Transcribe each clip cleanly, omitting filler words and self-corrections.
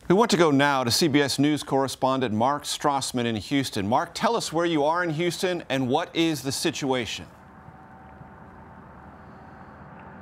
We want to go now to CBS News correspondent Mark Strassman in Houston. Mark, tell us where you are in Houston and what is the situation?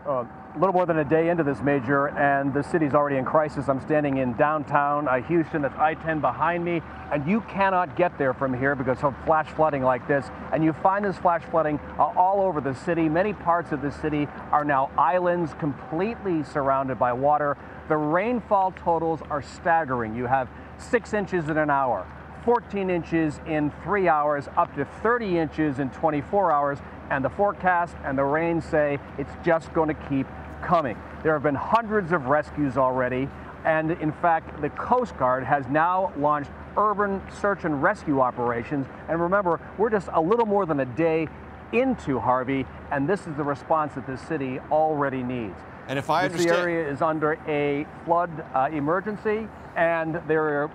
A little more than a day into this major, and the city's already in crisis. I'm standing in downtown Houston. That's I-10 behind me, and you cannot get there from here because of flash flooding like this. And you find this flash flooding all over the city. Many parts of the city are now islands, completely surrounded by water. The rainfall totals are staggering. You have 6 inches in an hour, 14 inches in 3 hours, up to 30 inches in 24 hours. And the forecast and the rain say it's just going to keep coming. There have been hundreds of rescues already. And in fact, the Coast Guard has now launched urban search and rescue operations. And remember, we're just a little more than a day into Harvey, and this is the response that the city already needs. And if I understand, the area is under a flood emergency, and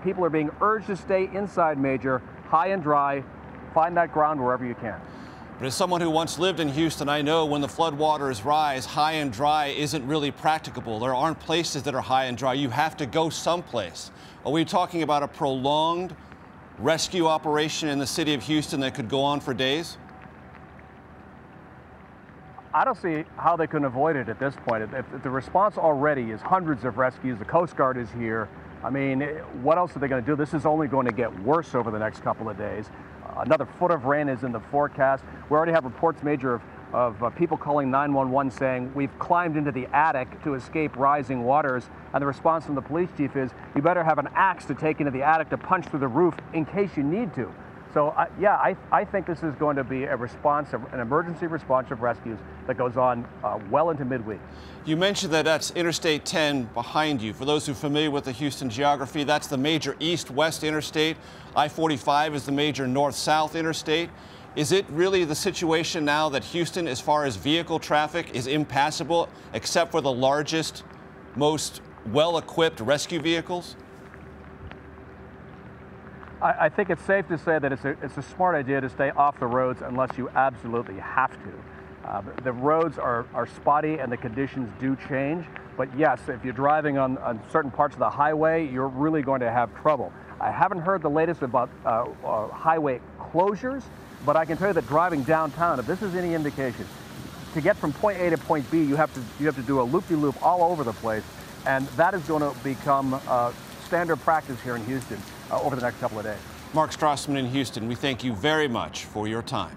people are being urged to stay inside major, high and dry. Find that ground wherever you can. But as someone who once lived in Houston, I know when the floodwaters rise, high and dry isn't really practicable. There aren't places that are high and dry. You have to go someplace. Are we talking about a prolonged rescue operation in the city of Houston that could go on for days? I don't see how they can avoid it at this point. If the response already is hundreds of rescues, the Coast Guard is here. I mean, what else are they going to do? This is only going to get worse over the next couple of days. Another foot of rain is in the forecast. We already have reports, Major, of people calling 911 saying we've climbed into the attic to escape rising waters. And the response from the police chief is, you better have an axe to take into the attic to punch through the roof in case you need to. So, I think this is going to be a response, an emergency response of rescues that goes on well into midweek. You mentioned that that's Interstate 10 behind you. For those who are familiar with the Houston geography, that's the major east-west interstate. I-45 is the major north-south interstate. Is it really the situation now that Houston, as far as vehicle traffic, is impassable except for the largest, most well-equipped rescue vehicles? I think it's safe to say that it's a smart idea to stay off the roads unless you absolutely have to. The roads are spotty and the conditions do change. But yes, if you're driving on certain parts of the highway, you're really going to have trouble. I haven't heard the latest about highway closures, but I can tell you that driving downtown, if this is any indication, to get from point A to point B, you have to do a loop-de-loop all over the place, and that is going to become standard practice here in Houston over the next couple of days. Mark Strassman in Houston, we thank you very much for your time.